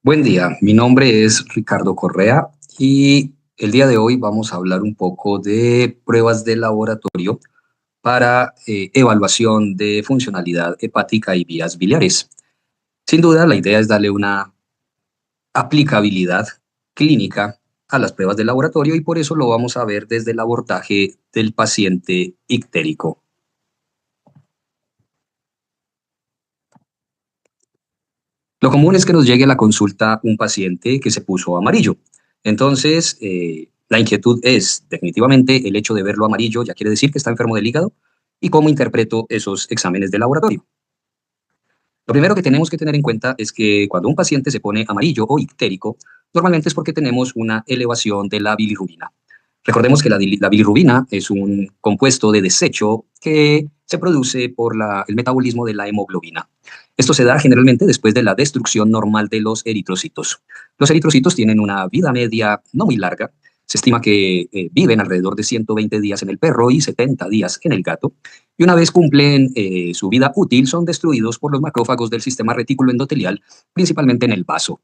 Buen día, mi nombre es Ricardo Correa y el día de hoy vamos a hablar un poco de pruebas de laboratorio para evaluación de funcionalidad hepática y vías biliares. Sin duda, la idea es darle una aplicabilidad clínica a las pruebas de laboratorio y por eso lo vamos a ver desde el abordaje del paciente ictérico. Lo común es que nos llegue a la consulta un paciente que se puso amarillo. Entonces, la inquietud es definitivamente el hecho de verlo amarillo, ya quiere decir que está enfermo del hígado. ¿Y cómo interpreto esos exámenes de laboratorio? Lo primero que tenemos que tener en cuenta es que cuando un paciente se pone amarillo o ictérico, normalmente es porque tenemos una elevación de la bilirrubina. Recordemos que la bilirrubina es un compuesto de desecho que se produce por el metabolismo de la hemoglobina. Esto se da generalmente después de la destrucción normal de los eritrocitos. Los eritrocitos tienen una vida media no muy larga. Se estima que viven alrededor de 120 días en el perro y 70 días en el gato. Y una vez cumplen su vida útil, son destruidos por los macrófagos del sistema retículo endotelial, principalmente en el vaso.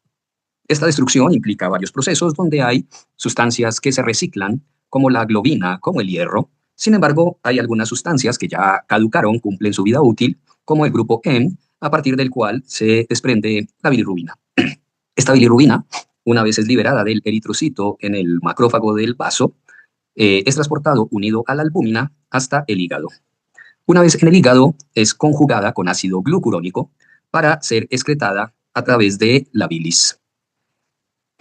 Esta destrucción implica varios procesos donde hay sustancias que se reciclan, como la globina, como el hierro. Sin embargo, hay algunas sustancias que ya caducaron, cumplen su vida útil, como el grupo M, a partir del cual se desprende la bilirrubina. Esta bilirrubina, una vez es liberada del eritrocito en el macrófago del vaso, es transportado unido a la albúmina hasta el hígado. Una vez en el hígado, es conjugada con ácido glucurónico para ser excretada a través de la bilis.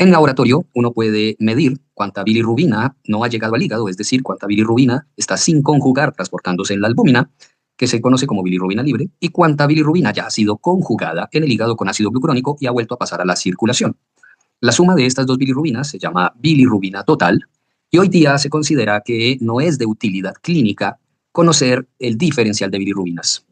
En laboratorio, uno puede medir cuánta bilirrubina no ha llegado al hígado, es decir, cuánta bilirrubina está sin conjugar transportándose en la albúmina, que se conoce como bilirrubina libre, y cuánta bilirrubina ya ha sido conjugada en el hígado con ácido glucurónico y ha vuelto a pasar a la circulación. La suma de estas dos bilirrubinas se llama bilirrubina total, y hoy día se considera que no es de utilidad clínica conocer el diferencial de bilirrubinas.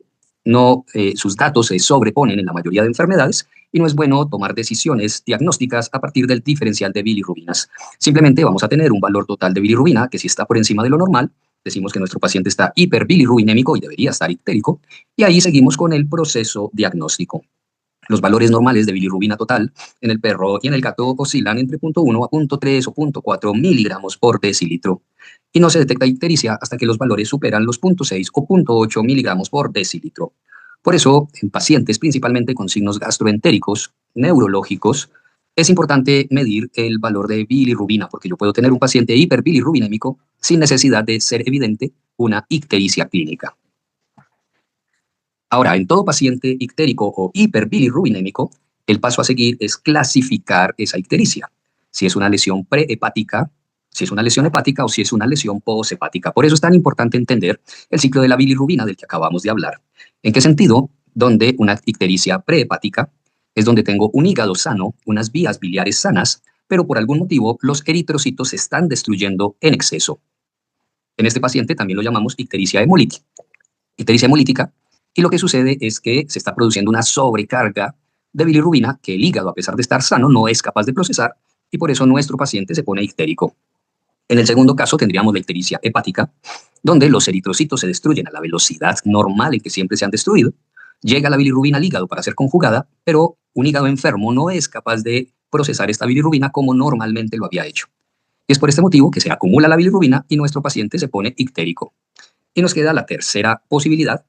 No, sus datos se sobreponen en la mayoría de enfermedades y no es bueno tomar decisiones diagnósticas a partir del diferencial de bilirrubinas. Simplemente vamos a tener un valor total de bilirrubina que si está por encima de lo normal, decimos que nuestro paciente está hiperbilirrubinémico y debería estar ictérico, y ahí seguimos con el proceso diagnóstico. Los valores normales de bilirrubina total en el perro y en el gato oscilan entre 0.1 a 0.3 o 0.4 miligramos por decilitro. Y no se detecta ictericia hasta que los valores superan los 0.6 o 0.8 miligramos por decilitro. Por eso, en pacientes principalmente con signos gastroentéricos, neurológicos, es importante medir el valor de bilirrubina, porque yo puedo tener un paciente hiperbilirrubinémico sin necesidad de ser evidente una ictericia clínica. Ahora, en todo paciente ictérico o hiperbilirrubinémico, el paso a seguir es clasificar esa ictericia. Si es una lesión prehepática, si es una lesión hepática o si es una lesión poshepática. Por eso es tan importante entender el ciclo de la bilirrubina del que acabamos de hablar. ¿En qué sentido? Donde una ictericia prehepática es donde tengo un hígado sano, unas vías biliares sanas, pero por algún motivo los eritrocitos se están destruyendo en exceso. En este paciente también lo llamamos ictericia hemolítica. Ictericia hemolítica. Y lo que sucede es que se está produciendo una sobrecarga de bilirrubina que el hígado, a pesar de estar sano, no es capaz de procesar y por eso nuestro paciente se pone ictérico. En el segundo caso tendríamos la ictericia hepática, donde los eritrocitos se destruyen a la velocidad normal en que siempre se han destruido. Llega la bilirrubina al hígado para ser conjugada, pero un hígado enfermo no es capaz de procesar esta bilirrubina como normalmente lo había hecho. Y es por este motivo que se acumula la bilirrubina y nuestro paciente se pone ictérico. Y nos queda la tercera posibilidad,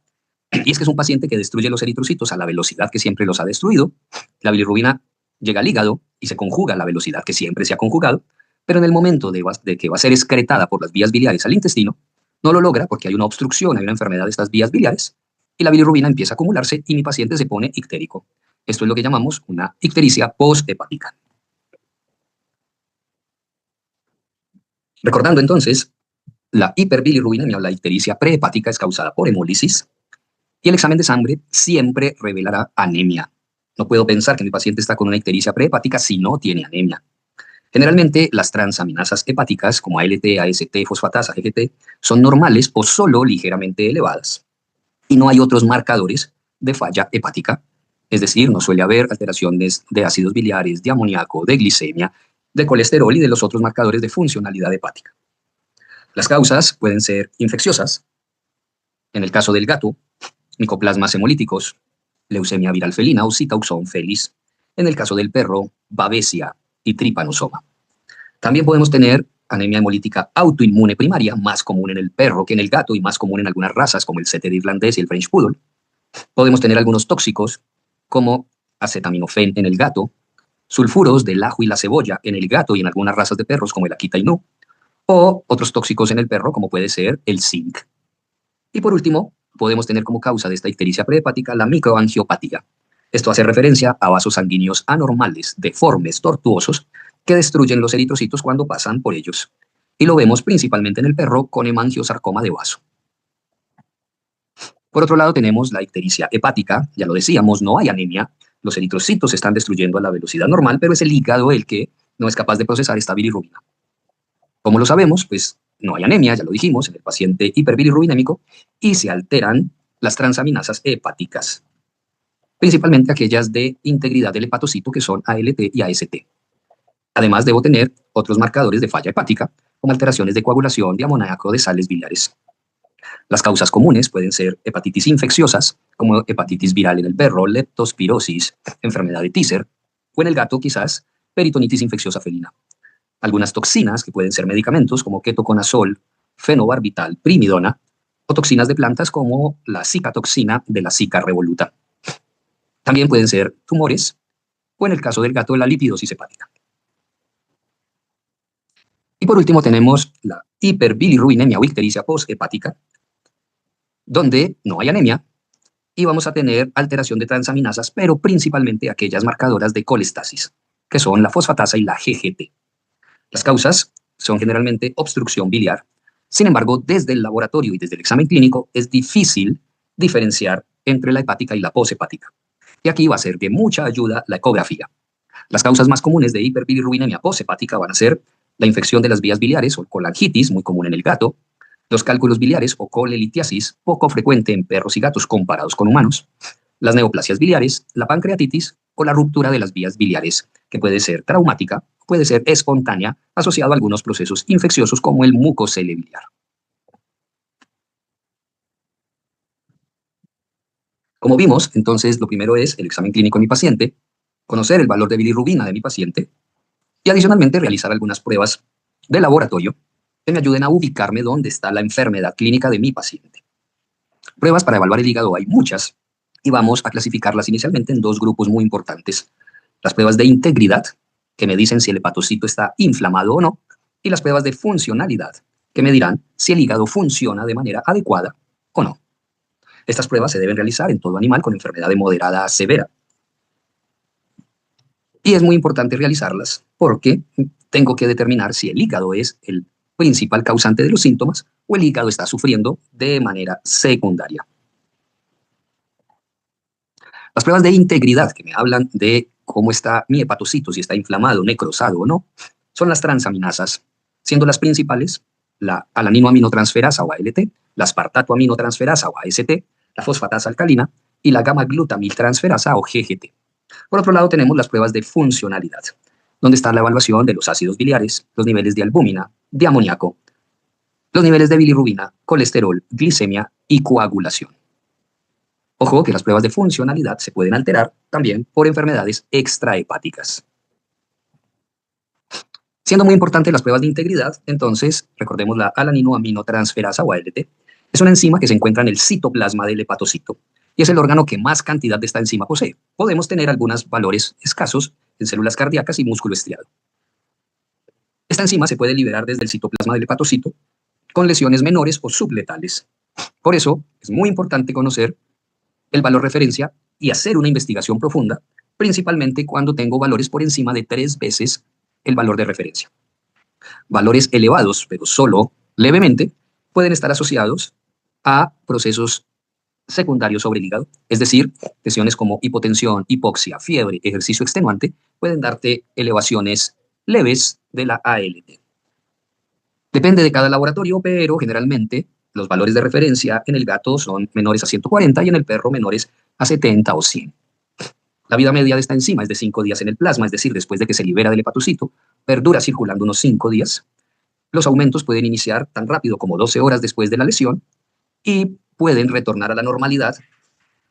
y es que es un paciente que destruye los eritrocitos a la velocidad que siempre los ha destruido. La bilirrubina llega al hígado y se conjuga a la velocidad que siempre se ha conjugado, pero en el momento de que va a ser excretada por las vías biliares al intestino, no lo logra porque hay una obstrucción, hay una enfermedad de estas vías biliares, y la bilirrubina empieza a acumularse y mi paciente se pone ictérico. Esto es lo que llamamos una ictericia posthepática. Recordando entonces, la hiperbilirrubinemia o la ictericia prehepática es causada por hemólisis, y el examen de sangre siempre revelará anemia. No puedo pensar que mi paciente está con una ictericia prehepática si no tiene anemia. Generalmente, las transaminasas hepáticas, como ALT, AST, fosfatasa, GGT, son normales o solo ligeramente elevadas. Y no hay otros marcadores de falla hepática. Es decir, no suele haber alteraciones de ácidos biliares, de amoníaco, de glicemia, de colesterol y de los otros marcadores de funcionalidad hepática. Las causas pueden ser infecciosas. En el caso del gato, micoplasmas hemolíticos, leucemia viral felina o citauxón felis. En el caso del perro, babesia y tripanosoma. También podemos tener anemia hemolítica autoinmune primaria, más común en el perro que en el gato y más común en algunas razas como el setter irlandés y el French Poodle. Podemos tener algunos tóxicos como acetaminofén en el gato, sulfuros del ajo y la cebolla en el gato y en algunas razas de perros como el Akita Inu, o otros tóxicos en el perro como puede ser el zinc. Y por último, podemos tener como causa de esta ictericia prehepática la microangiopatía. Esto hace referencia a vasos sanguíneos anormales, deformes, tortuosos, que destruyen los eritrocitos cuando pasan por ellos. Y lo vemos principalmente en el perro con hemangiosarcoma de vaso. Por otro lado tenemos la ictericia hepática, ya lo decíamos, no hay anemia, los eritrocitos se están destruyendo a la velocidad normal, pero es el hígado el que no es capaz de procesar esta bilirrubina. ¿Cómo lo sabemos? Pues no hay anemia, ya lo dijimos, en el paciente hiperbilirrubinémico, y se alteran las transaminasas hepáticas, principalmente aquellas de integridad del hepatocito que son ALT y AST. Además, debo tener otros marcadores de falla hepática, como alteraciones de coagulación, de amoníaco, de sales biliares. Las causas comunes pueden ser hepatitis infecciosas, como hepatitis viral en el perro, leptospirosis, enfermedad de Tisser, o en el gato quizás peritonitis infecciosa felina. Algunas toxinas, que pueden ser medicamentos como ketoconazol, fenobarbital, primidona, o toxinas de plantas como la cicatoxina de la Zika revoluta. También pueden ser tumores, o en el caso del gato, la lipidosis hepática. Y por último tenemos la hiperbilirrubinemia o ictericia posthepática, donde no hay anemia y vamos a tener alteración de transaminasas, pero principalmente aquellas marcadoras de colestasis, que son la fosfatasa y la GGT. Las causas son generalmente obstrucción biliar. Sin embargo, desde el laboratorio y desde el examen clínico es difícil diferenciar entre la hepática y la poshepática. Y aquí va a ser de mucha ayuda la ecografía. Las causas más comunes de hiperbilirrubinemia poshepática van a ser la infección de las vías biliares o colangitis, muy común en el gato, los cálculos biliares o colelitiasis, poco frecuente en perros y gatos comparados con humanos, las neoplasias biliares, la pancreatitis o la ruptura de las vías biliares, que puede ser traumática, puede ser espontánea, asociado a algunos procesos infecciosos como el mucocele biliar. Como vimos, entonces, lo primero es el examen clínico de mi paciente, conocer el valor de bilirrubina de mi paciente y adicionalmente realizar algunas pruebas de laboratorio que me ayuden a ubicarme dónde está la enfermedad clínica de mi paciente. Pruebas para evaluar el hígado hay muchas y vamos a clasificarlas inicialmente en dos grupos muy importantes. Las pruebas de integridad, que me dicen si el hepatocito está inflamado o no, y las pruebas de funcionalidad, que me dirán si el hígado funciona de manera adecuada o no. Estas pruebas se deben realizar en todo animal con enfermedad de moderada a severa. Y es muy importante realizarlas porque tengo que determinar si el hígado es el principal causante de los síntomas o el hígado está sufriendo de manera secundaria. Las pruebas de integridad que me hablan de cómo está mi hepatocito, si está inflamado, necrosado o no, son las transaminasas, siendo las principales la alaninoaminotransferasa o ALT, la aspartatoaminotransferasa o AST, la fosfatasa alcalina y la gamma-glutamiltransferasa o GGT. Por otro lado, tenemos las pruebas de funcionalidad, donde está la evaluación de los ácidos biliares, los niveles de albúmina, de amoníaco, los niveles de bilirrubina, colesterol, glicemia y coagulación. Ojo que las pruebas de funcionalidad se pueden alterar también por enfermedades extrahepáticas. Siendo muy importante las pruebas de integridad, entonces, recordemos la alaninoaminotransferasa o ALT, es una enzima que se encuentra en el citoplasma del hepatocito y es el órgano que más cantidad de esta enzima posee. Podemos tener algunos valores escasos en células cardíacas y músculo estriado. Esta enzima se puede liberar desde el citoplasma del hepatocito con lesiones menores o subletales. Por eso, es muy importante conocer el valor referencia y hacer una investigación profunda, principalmente cuando tengo valores por encima de 3 veces el valor de referencia. Valores elevados, pero solo levemente, pueden estar asociados a procesos secundarios sobre el hígado, es decir, lesiones como hipotensión, hipoxia, fiebre, ejercicio extenuante, pueden darte elevaciones leves de la ALT. Depende de cada laboratorio, pero generalmente los valores de referencia en el gato son menores a 140 y en el perro menores a 70 o 100. La vida media de esta enzima es de 5 días en el plasma, es decir, después de que se libera del hepatocito, perdura circulando unos 5 días. Los aumentos pueden iniciar tan rápido como 12 horas después de la lesión y pueden retornar a la normalidad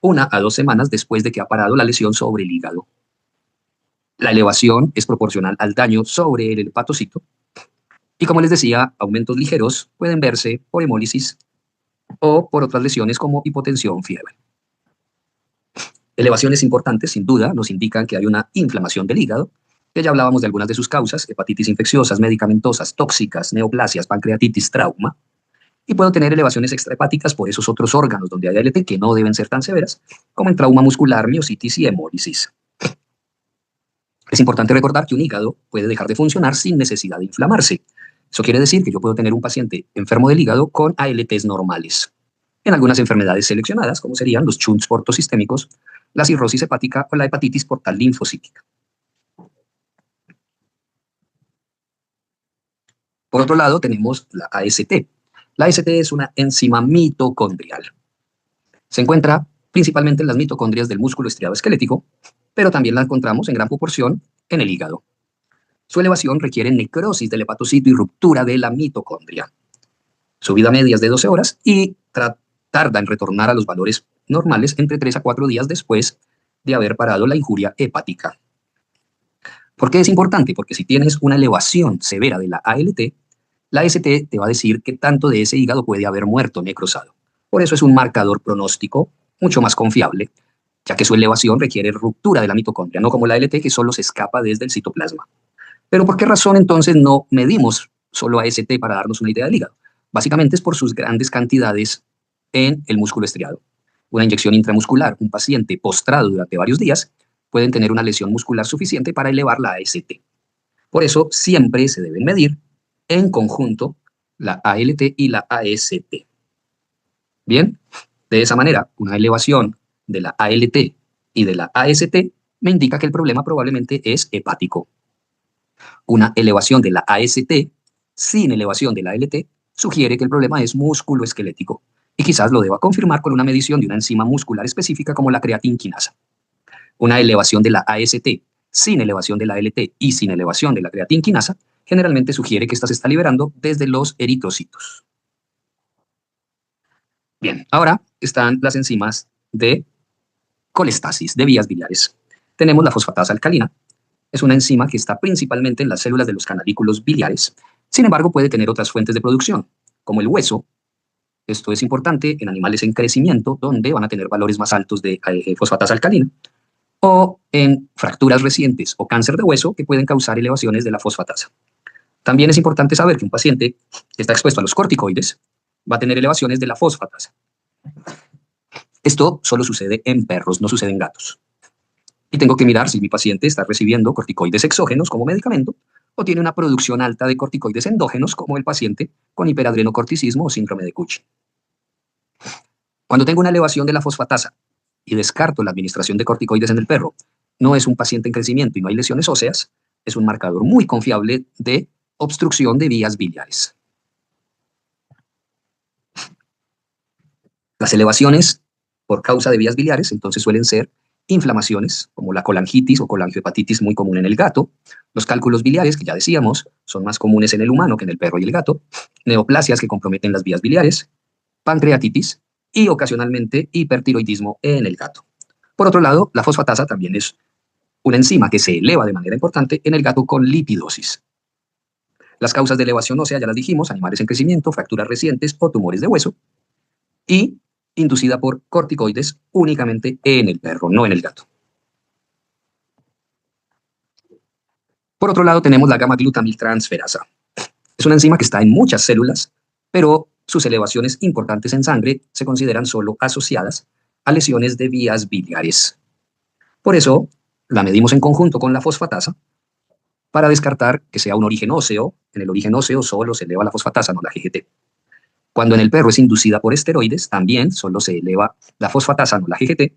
1 a 2 semanas después de que ha parado la lesión sobre el hígado. La elevación es proporcional al daño sobre el hepatocito. Y como les decía, aumentos ligeros pueden verse por hemólisis o por otras lesiones como hipotensión, fiebre. Elevaciones importantes, sin duda, nos indican que hay una inflamación del hígado, que ya hablábamos de algunas de sus causas: hepatitis infecciosas, medicamentosas, tóxicas, neoplasias, pancreatitis, trauma. Y puedo tener elevaciones extrahepáticas por esos otros órganos donde hay ALT que no deben ser tan severas, como en trauma muscular, miositis y hemólisis. Es importante recordar que un hígado puede dejar de funcionar sin necesidad de inflamarse. Eso quiere decir que yo puedo tener un paciente enfermo del hígado con ALTs normales. En algunas enfermedades seleccionadas, como serían los shunts portosistémicos, la cirrosis hepática o la hepatitis portal linfocítica. Por otro lado, tenemos la AST. La AST es una enzima mitocondrial. Se encuentra principalmente en las mitocondrias del músculo estriado esquelético, pero también la encontramos en gran proporción en el hígado. Su elevación requiere necrosis del hepatocito y ruptura de la mitocondria. Su vida media es de 12 horas y tarda en retornar a los valores normales entre 3 a 4 días después de haber parado la injuria hepática. ¿Por qué es importante? Porque si tienes una elevación severa de la ALT, la AST te va a decir qué tanto de ese hígado puede haber muerto necrosado. Por eso es un marcador pronóstico mucho más confiable, ya que su elevación requiere ruptura de la mitocondria, no como la ALT que solo se escapa desde el citoplasma. ¿Pero por qué razón entonces no medimos solo AST para darnos una idea del hígado? Básicamente es por sus grandes cantidades en el músculo estriado. Una inyección intramuscular, un paciente postrado durante varios días, pueden tener una lesión muscular suficiente para elevar la AST. Por eso siempre se deben medir en conjunto la ALT y la AST. Bien, de esa manera, una elevación de la ALT y de la AST me indica que el problema probablemente es hepático. Una elevación de la AST sin elevación de la ALT sugiere que el problema es musculoesquelético y quizás lo deba confirmar con una medición de una enzima muscular específica como la creatinquinasa. Una elevación de la AST sin elevación de la ALT y sin elevación de la creatinquinasa generalmente sugiere que ésta se está liberando desde los eritrocitos. Bien, ahora están las enzimas de colestasis, de vías biliares. Tenemos la fosfatasa alcalina. Es una enzima que está principalmente en las células de los canalículos biliares. Sin embargo, puede tener otras fuentes de producción, como el hueso. Esto es importante en animales en crecimiento, donde van a tener valores más altos de fosfatasa alcalina, o en fracturas recientes o cáncer de hueso que pueden causar elevaciones de la fosfatasa. También es importante saber que un paciente que está expuesto a los corticoides va a tener elevaciones de la fosfatasa. Esto solo sucede en perros, no sucede en gatos. Y tengo que mirar si mi paciente está recibiendo corticoides exógenos como medicamento o tiene una producción alta de corticoides endógenos como el paciente con hiperadrenocorticismo o síndrome de Cushing. Cuando tengo una elevación de la fosfatasa y descarto la administración de corticoides en el perro, no es un paciente en crecimiento y no hay lesiones óseas, es un marcador muy confiable de obstrucción de vías biliares. Las elevaciones por causa de vías biliares entonces suelen ser inflamaciones, como la colangitis o colangiohepatitis muy común en el gato, los cálculos biliares, que ya decíamos, son más comunes en el humano que en el perro y el gato, neoplasias que comprometen las vías biliares, pancreatitis y ocasionalmente hipertiroidismo en el gato. Por otro lado, la fosfatasa también es una enzima que se eleva de manera importante en el gato con lipidosis. Las causas de elevación ósea ya las dijimos: animales en crecimiento, fracturas recientes o tumores de hueso, y inducida por corticoides únicamente en el perro, no en el gato. Por otro lado, tenemos la gamma-glutamiltransferasa. Es una enzima que está en muchas células, pero sus elevaciones importantes en sangre se consideran solo asociadas a lesiones de vías biliares. Por eso, la medimos en conjunto con la fosfatasa para descartar que sea un origen óseo. En el origen óseo solo se eleva la fosfatasa, no la GGT. Cuando en el perro es inducida por esteroides, también solo se eleva la fosfatasa, no la GGT.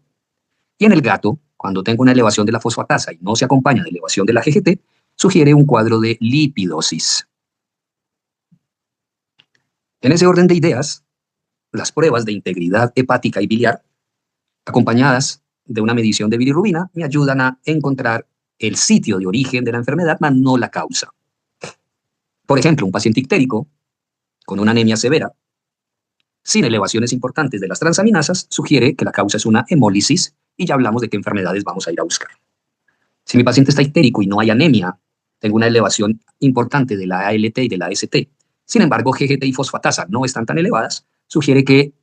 Y en el gato, cuando tengo una elevación de la fosfatasa y no se acompaña de elevación de la GGT, sugiere un cuadro de lipidosis. En ese orden de ideas, las pruebas de integridad hepática y biliar, acompañadas de una medición de bilirrubina, me ayudan a encontrar el sitio de origen de la enfermedad, mas no la causa. Por ejemplo, un paciente ictérico con una anemia severa, sin elevaciones importantes de las transaminasas, sugiere que la causa es una hemólisis, y ya hablamos de qué enfermedades vamos a ir a buscar. Si mi paciente está ictérico y no hay anemia, tengo una elevación importante de la ALT y de la AST. Sin embargo, GGT y fosfatasa no están tan elevadas, sugiere que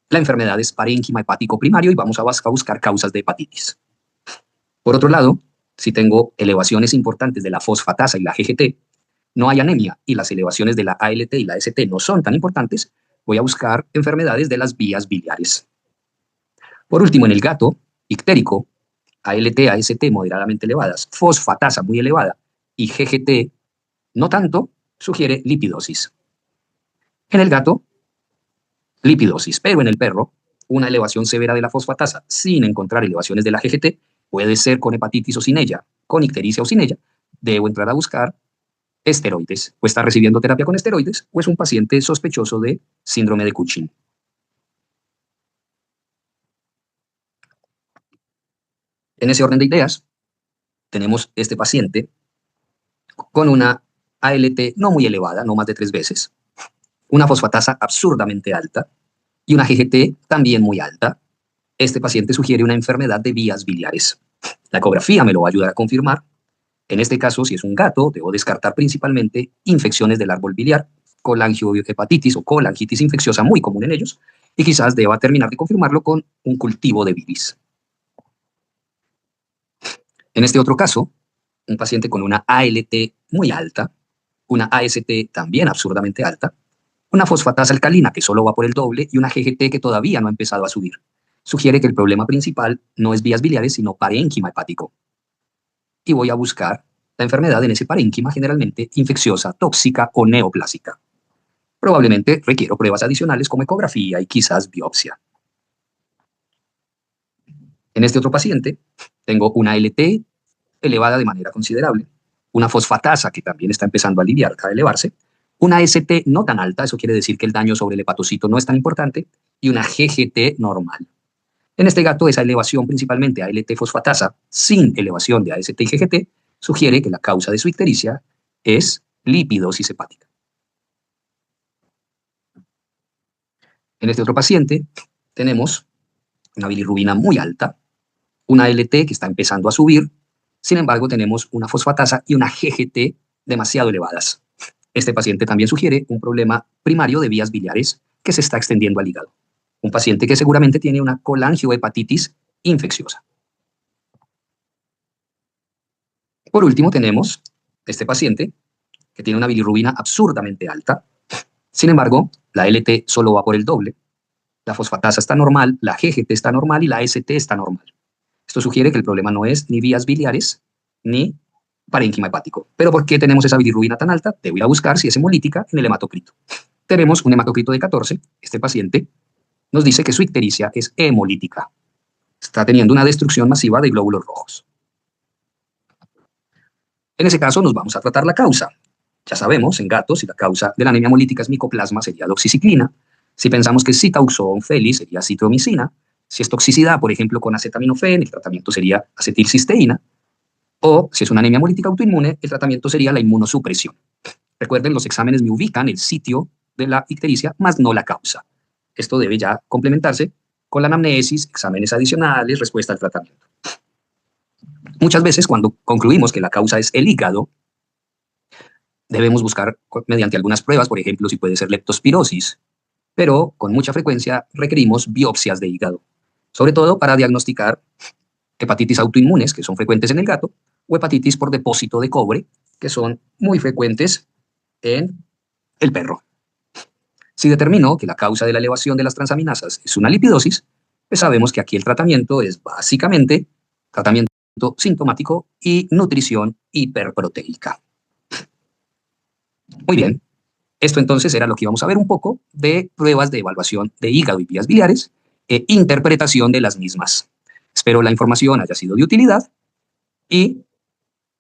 la enfermedad es parénquima hepático primario y vamos a buscar causas de hepatitis. Por otro lado, si tengo elevaciones importantes de la fosfatasa y la GGT, no hay anemia y las elevaciones de la ALT y la AST no son tan importantes, voy a buscar enfermedades de las vías biliares. Por último, en el gato ictérico, ALT, AST moderadamente elevadas, fosfatasa muy elevada y GGT no tanto, sugiere lipidosis. En el gato, lipidosis, pero en el perro, una elevación severa de la fosfatasa sin encontrar elevaciones de la GGT, puede ser con hepatitis o sin ella, con ictericia o sin ella, debo entrar a buscar esteroides, o está recibiendo terapia con esteroides, o es un paciente sospechoso de síndrome de Cushing. En ese orden de ideas, tenemos este paciente con una ALT no muy elevada, no más de 3 veces, una fosfatasa absurdamente alta y una GGT también muy alta. Este paciente sugiere una enfermedad de vías biliares. La ecografía me lo va a ayudar a confirmar. En este caso, si es un gato, debo descartar principalmente infecciones del árbol biliar, colangiohepatitis o colangitis infecciosa muy común en ellos, y quizás deba terminar de confirmarlo con un cultivo de bilis. En este otro caso, un paciente con una ALT muy alta, una AST también absurdamente alta, una fosfatasa alcalina que solo va por el doble y una GGT que todavía no ha empezado a subir. Sugiere que el problema principal no es vías biliares, sino parénquima hepático. Y voy a buscar la enfermedad en ese parénquima, generalmente infecciosa, tóxica o neoplásica. Probablemente requiero pruebas adicionales como ecografía y quizás biopsia. En este otro paciente tengo una LT elevada de manera considerable, una fosfatasa que también está empezando a elevarse, una ST no tan alta, eso quiere decir que el daño sobre el hepatocito no es tan importante, y una GGT normal. En este gato, esa elevación principalmente ALT fosfatasa, sin elevación de AST y GGT, sugiere que la causa de su ictericia es lipidosis hepática. En este otro paciente tenemos una bilirrubina muy alta, una LT que está empezando a subir, sin embargo tenemos una fosfatasa y una GGT demasiado elevadas. Este paciente también sugiere un problema primario de vías biliares que se está extendiendo al hígado. Un paciente que seguramente tiene una colangiohepatitis infecciosa. Por último tenemos este paciente que tiene una bilirrubina absurdamente alta. Sin embargo, la LT solo va por el doble, la fosfatasa está normal, la GGT está normal y la ST está normal. Esto sugiere que el problema no es ni vías biliares ni parénquima hepático. ¿Pero por qué tenemos esa bilirrubina tan alta? Debo ir a buscar si es hemolítica en el hematocrito. Tenemos un hematocrito de 14. Este paciente nos dice que su ictericia es hemolítica. Está teniendo una destrucción masiva de glóbulos rojos. En ese caso nos vamos a tratar la causa. Ya sabemos, en gatos, si la causa de la anemia hemolítica es micoplasma, sería doxiciclina. Si pensamos que es citauxón feli, sería citromicina. Si es toxicidad, por ejemplo, con acetaminofén, el tratamiento sería acetilcisteína. O si es una anemia hemolítica autoinmune, el tratamiento sería la inmunosupresión. Recuerden, los exámenes me ubican el sitio de la ictericia, más no la causa. Esto debe ya complementarse con la anamnesis, exámenes adicionales, respuesta al tratamiento. Muchas veces, cuando concluimos que la causa es el hígado, debemos buscar mediante algunas pruebas, por ejemplo, si puede ser leptospirosis, pero con mucha frecuencia requerimos biopsias de hígado, sobre todo para diagnosticar hepatitis autoinmunes, que son frecuentes en el gato, o hepatitis por depósito de cobre, que son muy frecuentes en el perro. Si determino que la causa de la elevación de las transaminasas es una lipidosis, pues sabemos que aquí el tratamiento es básicamente tratamiento sintomático y nutrición hiperproteica. Muy bien, esto entonces era lo que íbamos a ver un poco de pruebas de evaluación de hígado y vías biliares e interpretación de las mismas. Espero la información haya sido de utilidad y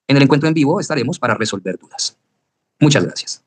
en el encuentro en vivo estaremos para resolver dudas. Muchas gracias.